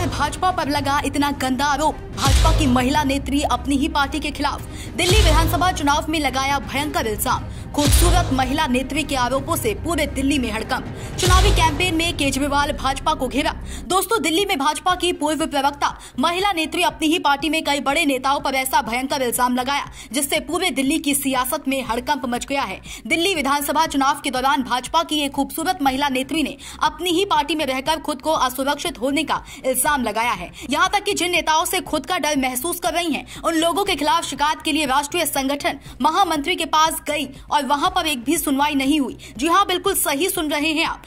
भाजपा पर लगा इतना गंदा आरोप। भाजपा की महिला नेत्री अपनी ही पार्टी के खिलाफ दिल्ली विधानसभा चुनाव में लगाया भयंकर इल्जाम। खूबसूरत महिला नेत्री के आरोपों से पूरे दिल्ली में हड़कंप। चुनावी कैंपेन में केजरीवाल भाजपा को घेरा। दोस्तों, दिल्ली में भाजपा की पूर्व प्रवक्ता महिला नेत्री अपनी ही पार्टी में कई बड़े नेताओं पर ऐसा भयंकर इल्जाम लगाया जिससे पूरे दिल्ली की सियासत में हड़कंप मच गया है। दिल्ली विधानसभा चुनाव के दौरान भाजपा की एक खूबसूरत महिला नेत्री ने अपनी ही पार्टी में रहकर खुद को असुरक्षित होने का इल्जाम लगाया है। यहाँ तक कि जिन नेताओं से खुद का डर महसूस कर रही हैं, उन लोगों के खिलाफ शिकायत के लिए राष्ट्रीय संगठन महामंत्री के पास गई और वहाँ पर एक भी सुनवाई नहीं हुई। जी हाँ, बिल्कुल सही सुन रहे हैं आप।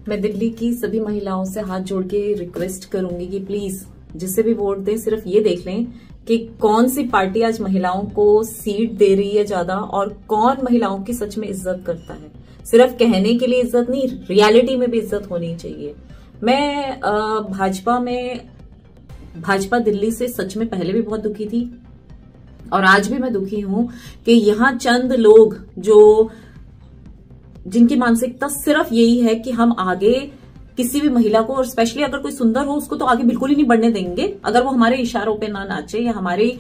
मैं दिल्ली की सभी महिलाओं से हाथ जोड़ के रिक्वेस्ट करूंगी कि प्लीज जिसे भी वोट दें, सिर्फ ये देख लें कि कौन सी पार्टी आज महिलाओं को सीट दे रही है ज्यादा और कौन महिलाओं की सच में इज्जत करता है। सिर्फ कहने के लिए इज्जत नहीं, रियलिटी में भी इज्जत होनी चाहिए। मैं भाजपा दिल्ली से सच में पहले भी बहुत दुखी थी और आज भी मैं दुखी हूं कि यहाँ चंद लोग जिनकी मानसिकता सिर्फ यही है कि हम आगे किसी भी महिला को, और स्पेशली अगर कोई सुंदर हो उसको तो आगे बिल्कुल ही नहीं बढ़ने देंगे अगर वो हमारे इशारों पे ना नाचे या हमारी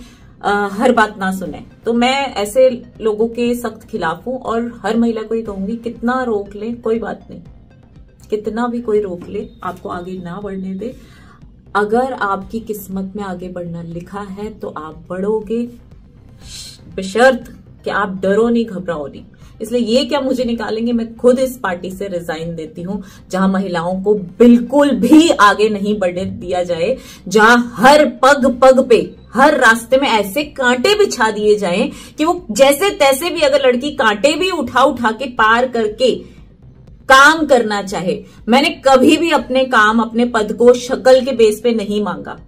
हर बात ना सुने। तो मैं ऐसे लोगों के सख्त खिलाफ हूं और हर महिला को ये कहूंगी, कितना रोक ले कोई बात नहीं, कितना भी कोई रोक ले आपको आगे ना बढ़ने दे। अगर आपकी किस्मत में आगे बढ़ना लिखा है तो आप बढ़ोगे, बशर्त कि आप डरो नहीं, घबराओ नहीं। इसलिए ये क्या मुझे निकालेंगे, मैं खुद इस पार्टी से रिजाइन देती हूं जहां महिलाओं को बिल्कुल भी आगे नहीं बढ़ने दिया जाए, जहां हर पग पग पे, हर रास्ते में ऐसे कांटे बिछा दिए जाएं कि वो जैसे तैसे भी अगर लड़की कांटे भी उठा के पार करके काम करना चाहे। मैंने कभी भी अपने काम, अपने पद को शक्ल के बेस पे नहीं मांगा।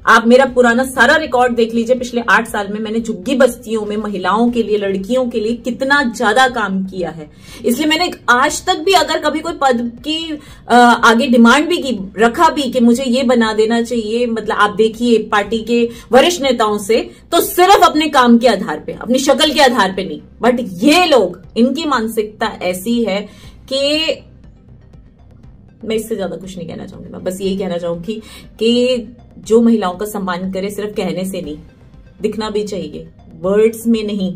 आप मेरा पुराना सारा रिकॉर्ड देख लीजिए। पिछले 8 साल में मैंने झुग्गी बस्तियों में महिलाओं के लिए, लड़कियों के लिए कितना ज्यादा काम किया है। इसलिए मैंने आज तक भी अगर कभी कोई पद की आगे डिमांड भी की, रखा भी कि मुझे ये बना देना चाहिए, मतलब आप देखिए पार्टी के वरिष्ठ नेताओं से, तो सिर्फ अपने काम के आधार पे, अपनी शक्ल के आधार पे नहीं। बट ये लोग, इनकी मानसिकता ऐसी है कि मैं इससे ज्यादा कुछ नहीं कहना चाहूंगी। मैं बस यही कहना चाहूंगी कि जो महिलाओं का सम्मान करे, सिर्फ कहने से नहीं, दिखना भी चाहिए, वर्ड्स में नहीं,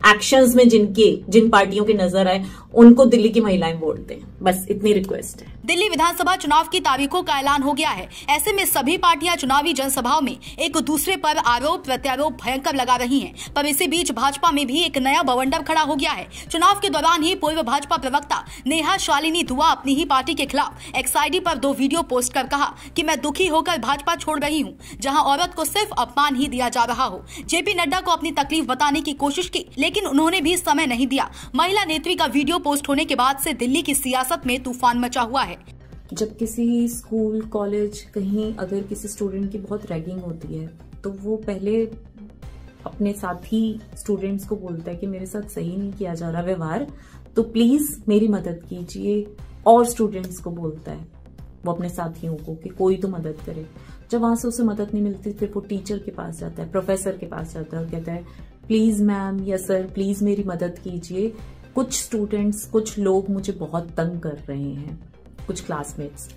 एक्शंस में जिन पार्टियों की नजर आए उनको दिल्ली की महिलाएं वोट दें। बस इतनी रिक्वेस्ट है। दिल्ली विधानसभा चुनाव की तारीखों का ऐलान हो गया है। ऐसे में सभी पार्टियां चुनावी जनसभाओं में एक दूसरे पर आरोप प्रत्यारोप भयंकर लगा रही हैं। पर इसी बीच भाजपा में भी एक नया बवंडर खड़ा हो गया है। चुनाव के दौरान ही पूर्व भाजपा प्रवक्ता नेहा शालिनी दुआ अपनी ही पार्टी के खिलाफ XID पर 2 वीडियो पोस्ट कर कहा कि मैं दुखी होकर भाजपा छोड़ रही हूँ, जहाँ औरत को सिर्फ अपमान ही दिया जा रहा हो। JP नड्डा को अपनी तकलीफ बताने की कोशिश की, लेकिन उन्होंने भी समय नहीं दिया। महिला नेत्री का वीडियो पोस्ट होने के बाद से दिल्ली की सियासत में तूफान मचा हुआ है। जब किसी स्कूल, कॉलेज, कहीं अगर किसी स्टूडेंट की बहुत रैगिंग होती है तो वो पहले अपने साथी स्टूडेंट्स को बोलता है कि मेरे साथ सही नहीं किया जा रहा व्यवहार, तो प्लीज मेरी मदद कीजिए। और स्टूडेंट्स को बोलता है वो अपने साथियों को कि कोई तो मदद करे। जब वहां से उसे मदद नहीं मिलती, फिर वो टीचर के पास जाता है, प्रोफेसर के पास जाता है और कहता है प्लीज मैम या सर, प्लीज मेरी मदद कीजिए। कुछ स्टूडेंट्स, कुछ लोग मुझे बहुत तंग कर रहे हैं, कुछ क्लासमेट्स।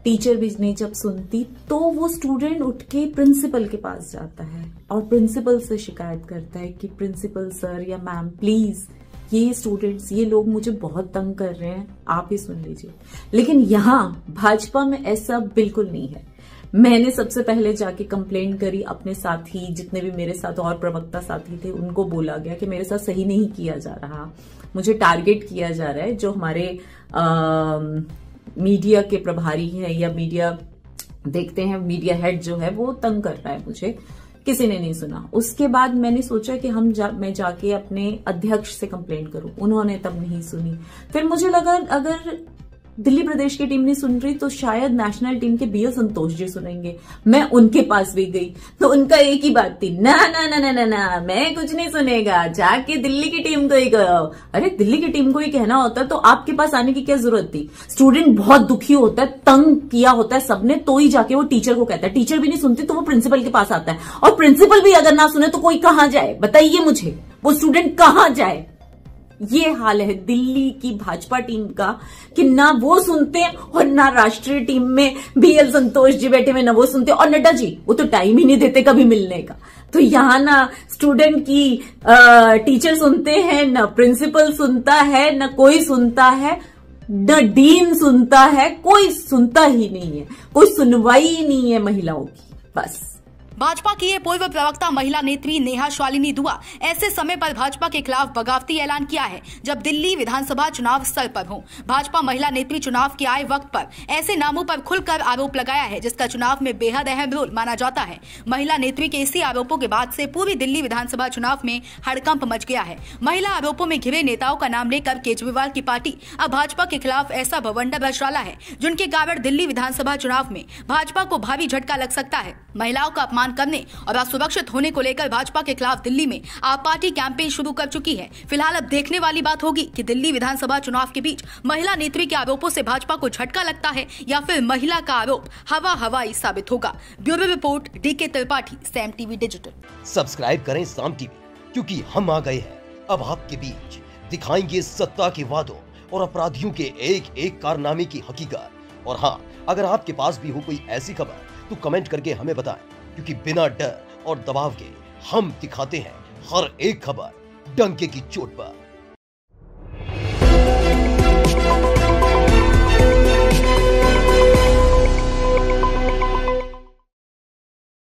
टीचर भी नहीं जब सुनती तो वो स्टूडेंट उठ के प्रिंसिपल के पास जाता है और प्रिंसिपल से शिकायत करता है कि प्रिंसिपल सर या मैम प्लीज ये स्टूडेंट्स, ये लोग मुझे बहुत तंग कर रहे हैं, आप ही सुन लीजिए। लेकिन यहाँ भाजपा में ऐसा बिल्कुल नहीं है। मैंने सबसे पहले जाके कंप्लेंट करी, अपने साथी जितने भी मेरे साथ और प्रवक्ता साथी थे उनको बोला गया कि मेरे साथ सही नहीं किया जा रहा, मुझे टारगेट किया जा रहा है। जो हमारे मीडिया के प्रभारी हैं या मीडिया देखते हैं, मीडिया हेड जो है वो तंग कर रहा है मुझे। किसी ने नहीं सुना। उसके बाद मैंने सोचा कि मैं जाके अपने अध्यक्ष से कंप्लेंट करूं, उन्होंने तब नहीं सुनी। फिर मुझे लगा अगर दिल्ली प्रदेश की टीम नहीं सुन रही तो शायद नेशनल टीम के BL संतोष जी सुनेंगे। मैं उनके पास भी गई तो उनका एक ही बात थी, ना ना ना ना ना ना, मैं कुछ नहीं सुनेगा, जाके दिल्ली की टीम को ही कहो। अरे दिल्ली की टीम को ही कहना होता तो आपके पास आने की क्या जरूरत थी? स्टूडेंट बहुत दुखी होता है, तंग किया होता है सबने, तो ही जाके वो टीचर को कहता है। टीचर भी नहीं सुनती तो वो प्रिंसिपल के पास आता है, और प्रिंसिपल भी अगर ना सुने तो कोई कहाँ जाए? बताइए मुझे, वो स्टूडेंट कहाँ जाए? ये हाल है दिल्ली की भाजपा टीम का कि ना वो सुनते हैं और ना राष्ट्रीय टीम में BL संतोष जी बैठे हुए ना वो सुनते, और नड्डा जी वो तो टाइम ही नहीं देते कभी मिलने का। तो यहाँ ना स्टूडेंट की टीचर सुनते हैं, ना प्रिंसिपल सुनता है, ना कोई सुनता है, न डीन सुनता है, कोई सुनता ही नहीं है, कोई सुनवाई ही नहीं है महिलाओं की। बस भाजपा की ये पूर्व प्रवक्ता महिला नेत्री नेहा शालिनी दुआ ऐसे समय पर भाजपा के खिलाफ बगावती ऐलान किया है जब दिल्ली विधानसभा चुनाव सर पर हो। भाजपा महिला नेत्री चुनाव के आए वक्त पर ऐसे नामों पर खुलकर आरोप लगाया है जिसका चुनाव में बेहद अहम रोल माना जाता है। महिला नेत्री के इसी आरोपों के बाद से पूरी दिल्ली विधानसभा चुनाव में हड़कंप मच गया है। महिला आरोपों में घिरे नेताओं का नाम लेकर केजरीवाल की पार्टी अब भाजपा के खिलाफ ऐसा बवंडर रच डाला है जिनके कारण दिल्ली विधानसभा चुनाव में भाजपा को भारी झटका लग सकता है। महिलाओं का अपमान करने और असुरक्षित होने को लेकर भाजपा के खिलाफ दिल्ली में आप पार्टी कैंपेन शुरू कर चुकी है। फिलहाल अब देखने वाली बात होगी कि दिल्ली विधानसभा चुनाव के बीच महिला नेत्री के आरोपों से भाजपा को झटका लगता है या फिर महिला का आरोप हवाई साबित होगा। Bureau report DK Tripathi, Sam TV digital. Subscribe करें साम टीवी, क्योंकि हम आ गए हैं अब आपके बीच, दिखाएंगे सत्ता के वादों और अपराधियों के एक एक कारनामे की हकीकत। और हाँ, अगर आपके पास भी हो कोई ऐसी खबर तो कमेंट करके हमें बताएं, क्योंकि बिना डर और दबाव के हम दिखाते हैं हर एक खबर डंके की चोट पर।